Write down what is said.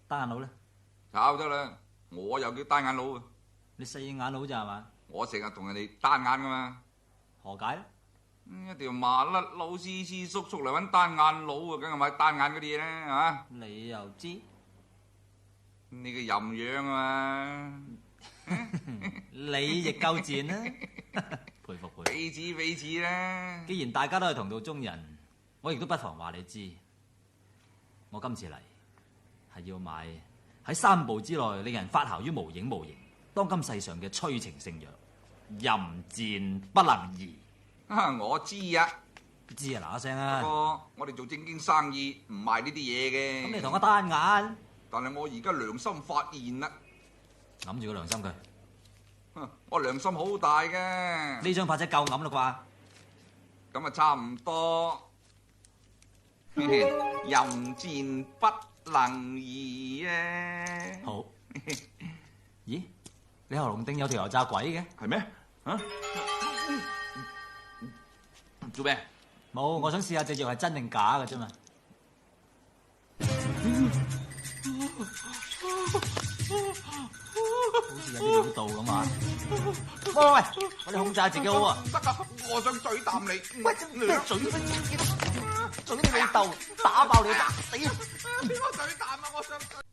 單眼佬咧？炒得啦，我又叫單眼佬啊！你四眼佬咋係嘛？我成日同人哋單眼噶嘛。何解咧？一條麻甩佬黐黐縮縮嚟揾單眼佬啊，梗係買單眼嗰啲嘢啦，係嘛？你又知？你個淫樣啊嘛！你亦夠賤啦！佩服佩服。彼此彼此啦。既然大家都係同道中人，我亦都不妨話你知，我今次嚟係要買喺3步之內令人發姣於無影無形，當今世上嘅催情聖藥，淫賤不能移。我知啊，知啊，嗱一聲啊。不過我哋做正經生意唔賣呢啲嘢嘅。咁你同我單眼？但係我而家良心發現啦，揞住個良心佢。我良心好大嘅。呢張牌仔夠揞啦啩？咁啊差唔多。淫賤不能移啊！好。咦？你喉嚨頂有條油炸鬼嘅？係咩？啊？做咩？冇，我想試下隻藥係真定假嘅啫嘛。好似有啲料到咁啊！喂，我哋控制下自己好啊！得啊，我想嘴啖你。喂，咩嘴乜嘢？嘴你老豆，打爆你，打死！邊個嘴啖啊？我想。